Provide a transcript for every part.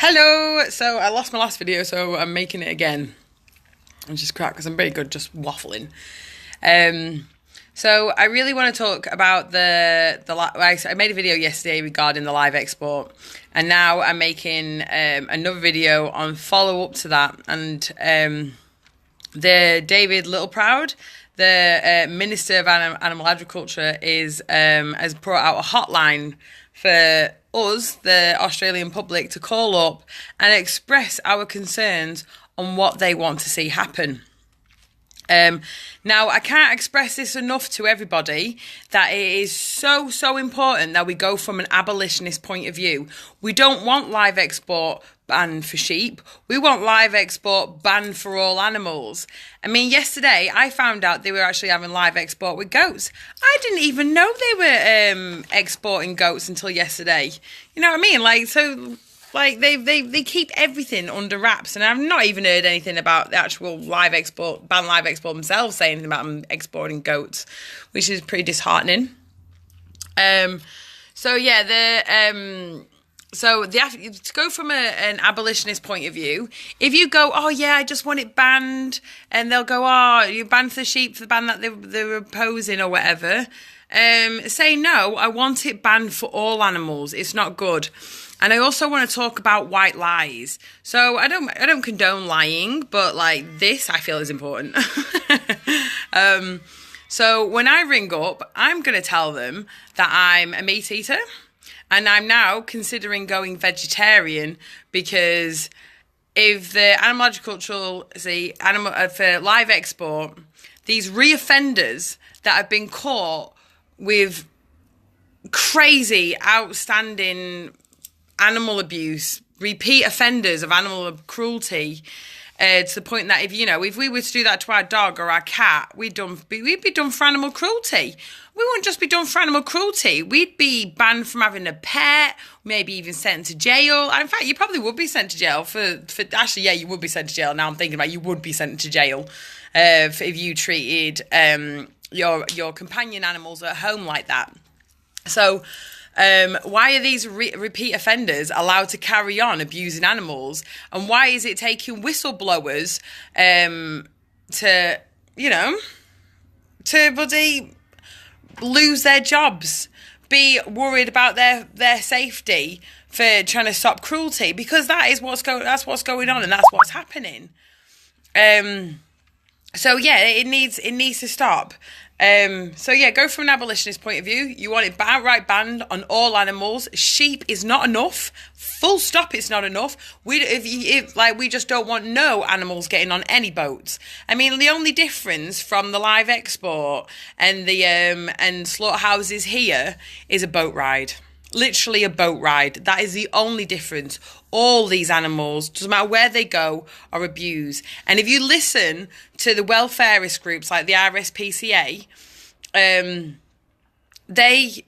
Hello! So I lost my last video, so I'm making it again. Which is crap because I'm very good just waffling. So I really want to talk about I made a video yesterday regarding the live export, and now I'm making another video on follow up to that. And the David Littleproud, the Minister of Animal Agriculture, has brought out a hotline for us, the Australian public, to call up and express our concerns on what they want to see happen. Now, I can't express this enough to everybody that it is so important that we go from an abolitionist point of view. We don't want live export banned for sheep. We want live export banned for all animals. I mean, yesterday I found out they were actually having live export with goats. I didn't even know they were exporting goats until yesterday. You know what I mean? Like they keep everything under wraps, and I've not even heard anything about the actual live export themselves saying anything about them exporting goats, which is pretty disheartening. To go from an abolitionist point of view, if you go, oh yeah, I just want it banned, and they'll go, oh, you banned the sheep for the ban that they were opposing or whatever. Say no, I want it banned for all animals. It's not good. And I also want to talk about white lies. So I don't condone lying, but like this I feel is important. So when I ring up, I'm going to tell them that I'm a meat eater, and I'm now considering going vegetarian because if the animal agricultural, for live export, these reoffenders that have been caught with crazy, outstanding animal abuse, repeat offenders of animal cruelty, to the point that if we were to do that to our dog or our cat, we'd be done for animal cruelty. We wouldn't just be done for animal cruelty. We'd be banned from having a pet, maybe even sent to jail. In fact, you probably would be sent to jail actually, yeah, you would be sent to jail. Now I'm thinking about you would be sent to jail if you treated your companion animals at home like that. So why are these repeat offenders allowed to carry on abusing animals? And why is it taking whistleblowers to bloody lose their jobs, be worried about their safety for trying to stop cruelty? Because that's what's going on, and that's what's happening. So yeah, it needs to stop. Go from an abolitionist point of view. You want it outright banned on all animals. Sheep is not enough. Full stop. It's not enough. We just don't want no animals getting on any boats. I mean, the only difference from the live export and the and slaughterhouses here is a boat ride. Literally a boat ride. That is the only difference. All these animals, doesn't matter where they go, are abused. And if you listen to the welfarist groups like the RSPCA, they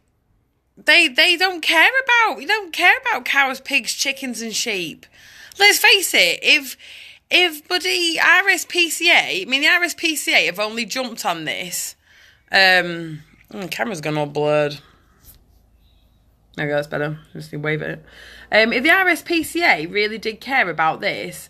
don't care about cows, pigs, chickens, and sheep. Let's face it. If buddy RSPCA, I mean the RSPCA have only jumped on this. Camera's gone all blurred. There we go, that's better. Just wave at it. If the RSPCA really did care about this,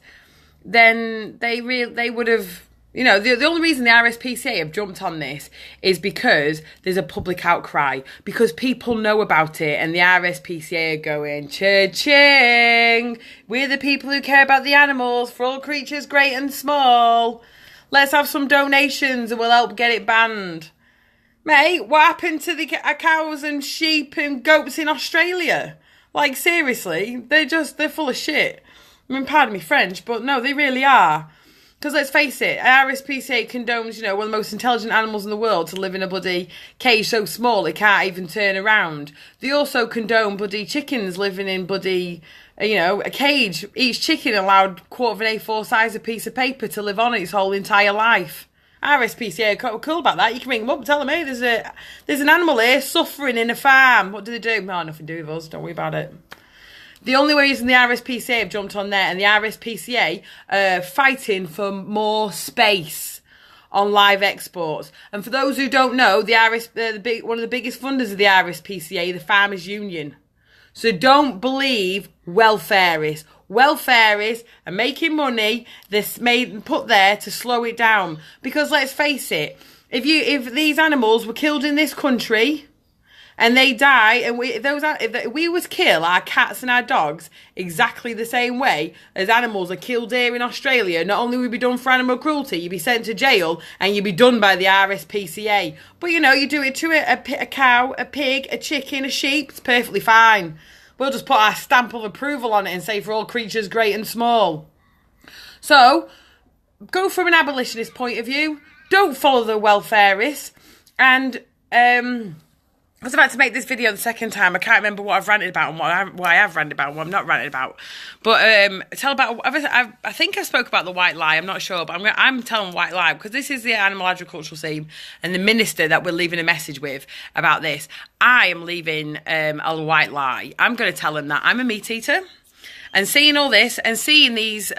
then they would have, the only reason the RSPCA have jumped on this is because there's a public outcry, because people know about it, and the RSPCA are going, cha-ching, we're the people who care about the animals, for all creatures great and small. Let's have some donations and we'll help get it banned. Mate, what happened to the cows and sheep and goats in Australia? Like, seriously, they're full of shit. I mean, pardon me French, but no, they really are. Because let's face it, RSPCA condones, one of the most intelligent animals in the world to live in a bloody cage so small it can't even turn around. They also condone bloody chickens living in bloody, a cage. Each chicken allowed quarter of an A4 size a piece of paper to live on its whole entire life. RSPCA are cool about that. You can ring them up and tell them, hey, there's an animal here suffering in a farm. What do they do? Oh, nothing to do with us. Don't worry about it. The only reason the RSPCA have jumped on there, and the RSPCA are fighting for more space on live exports. And for those who don't know, one of the biggest funders of the RSPCA, the Farmers Union. So don't believe welfarists. welfareists are making money that's put there to slow it down. Because let's face it, if these animals were killed in this country and they die, and if we was kill our cats and our dogs exactly the same way as animals are killed here in Australia, not only would we be done for animal cruelty, you'd be sent to jail and you'd be done by the RSPCA. But you do it to a cow, a pig, a chicken, a sheep, it's perfectly fine. We'll just put our stamp of approval on it and say for all creatures great and small. So, go from an abolitionist point of view, don't follow the welfareists, and I was about to make this video the second time. I can't remember what I've ranted about and what I have ranted about and what I'm not ranted about. But I think I spoke about the white lie. I'm not sure, but I'm telling white lie because this is the animal agricultural scheme and the minister that we're leaving a message with about this. I am leaving a white lie. I'm going to tell him that I'm a meat eater. And seeing all this and seeing these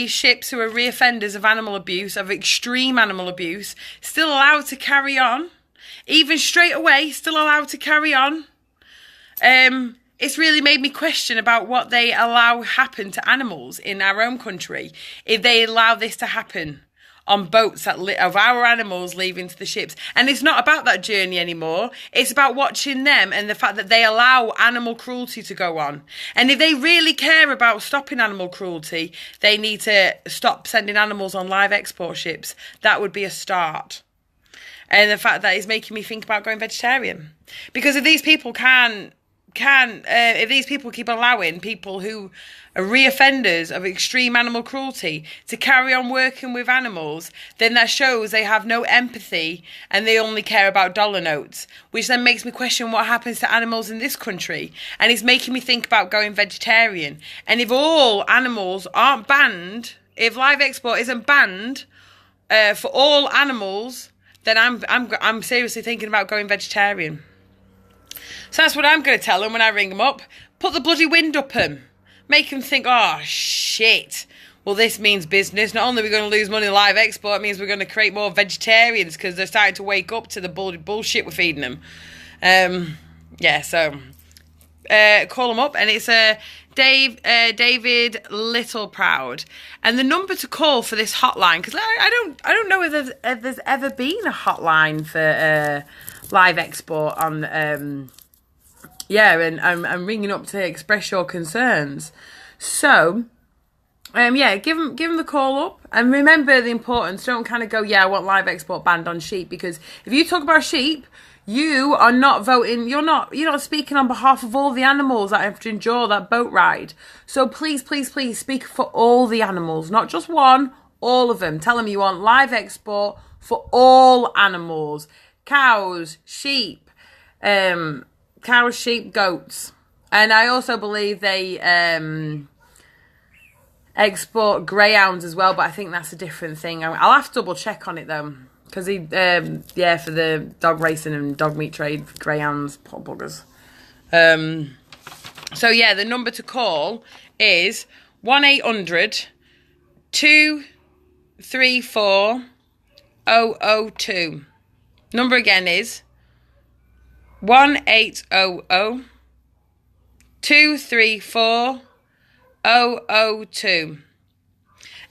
ships who are reoffenders of animal abuse, of extreme animal abuse, still allowed to carry on. Even straight away, still allowed to carry on. It's really made me question about what they allow happen to animals in our own country. If they allow this to happen on boats of our animals leaving to the ships. And it's not about that journey anymore. It's about watching them and the fact that they allow animal cruelty to go on. And if they really care about stopping animal cruelty, they need to stop sending animals on live export ships. That would be a start. And the fact that is making me think about going vegetarian. Because if these people if these people keep allowing people who are reoffenders of extreme animal cruelty to carry on working with animals, then that shows they have no empathy and they only care about dollar notes, which then makes me question what happens to animals in this country. And it's making me think about going vegetarian. And if all animals aren't banned, if live export isn't banned for all animals, then I'm seriously thinking about going vegetarian. So that's what I'm going to tell them when I ring them up. Put the bloody wind up them. Make them think, oh, shit. Well, this means business. Not only are we going to lose money in live export, it means we're going to create more vegetarians because they're starting to wake up to the bullshit we're feeding them. So call them up. And it's David Littleproud. And the number to call for this hotline, because I don't know if there's ever been a hotline for live export on... and I'm ringing up to express your concerns. So, give them the call up. And remember the importance. Don't kind of go, I want live export banned on sheep. Because if you talk about sheep, you are not voting. You're not speaking on behalf of all the animals that have to endure that boat ride. So please, please, please speak for all the animals. Not just one, all of them. Tell them you want live export for all animals. Cows, sheep, goats. And I also believe they export greyhounds as well, but I think that's a different thing. I'll have to double check on it though, because for the dog racing and dog meat trade, greyhounds, pot buggers. The number to call is 1-800-234-002. Number again is 1-800-234-002.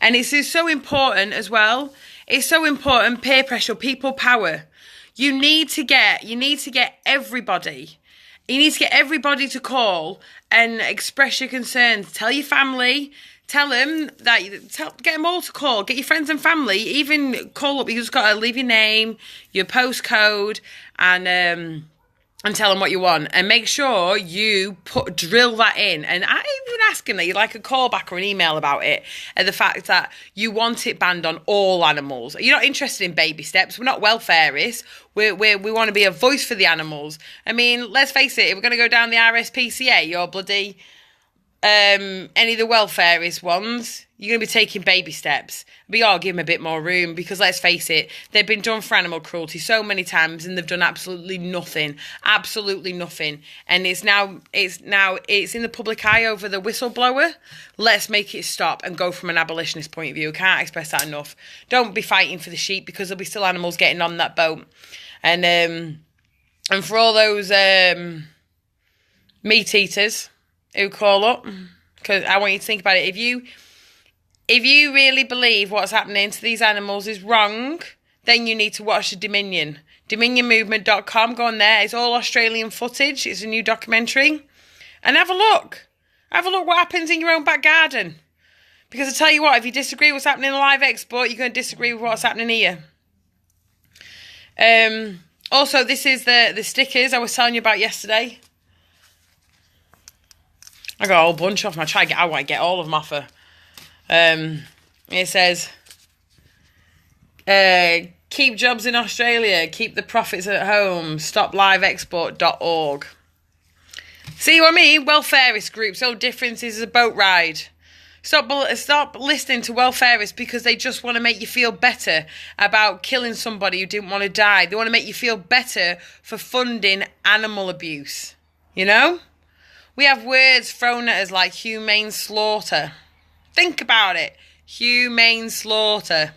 And it's so important as well. It's so important, peer pressure, people power. You need to get everybody. You need to get everybody to call and express your concerns. Tell your family. Tell them get them all to call. Get your friends and family. Even call up. You just got to leave your name, your postcode, and tell them what you want. And make sure you drill that in. And I even asking that you like a call back or an email about it. And the fact that you want it banned on all animals. You're not interested in baby steps. We're not welfareists. We want to be a voice for the animals. I mean, let's face it. If we're going to go down the RSPCA, you're bloody... any of the welfareist ones, you're going to be taking baby steps. We all give them a bit more room because let's face it, they've been done for animal cruelty so many times and they've done absolutely nothing. And it's in the public eye over the whistleblower. Let's make it stop and go from an abolitionist point of view. I can't express that enough. Don't be fighting for the sheep because there'll be still animals getting on that boat. And for all those meat eaters who call up, because I want you to think about it. If you really believe what's happening to these animals is wrong, then you need to watch the Dominion. DominionMovement.com, go on there. It's all Australian footage. It's a new documentary. And have a look. Have a look what happens in your own back garden. Because I tell you what, if you disagree with what's happening in live export, you're going to disagree with what's happening here. Also, this is the stickers I was telling you about yesterday. I got a whole bunch off them. I want to get all of them off her. It says, keep jobs in Australia, keep the profits at home, stopliveexport.org. See what I mean? Welfareist groups, all differences is a boat ride. Stop listening to welfareists because they just want to make you feel better about killing somebody who didn't want to die. They want to make you feel better for funding animal abuse. You know? We have words thrown at us like humane slaughter. Think about it. Humane slaughter.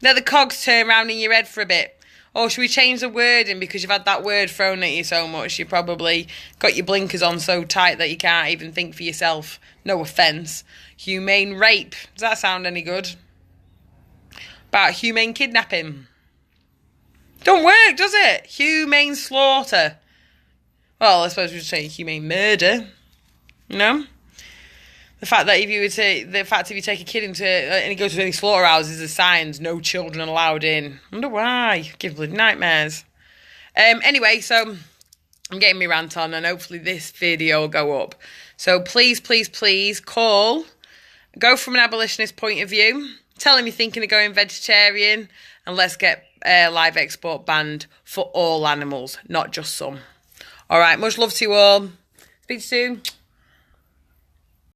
Let the cogs turn around in your head for a bit. Or should we change the wording because you've had that word thrown at you so much you probably got your blinkers on so tight that you can't even think for yourself. No offence. Humane rape. Does that sound any good? About humane kidnapping. Don't work, does it? Humane slaughter. Well, I suppose we should say humane murder. You know? The fact if you take a kid into and he goes to any slaughterhouses, there's signs, no children allowed in. I wonder why. Give bloody nightmares. Anyway, so I'm getting my rant on and hopefully this video will go up. So please, please, please call. Go from an abolitionist point of view. Tell him you're thinking of going vegetarian. And let's get live export banned for all animals, not just some. All right, much love to you all. Speak to you soon.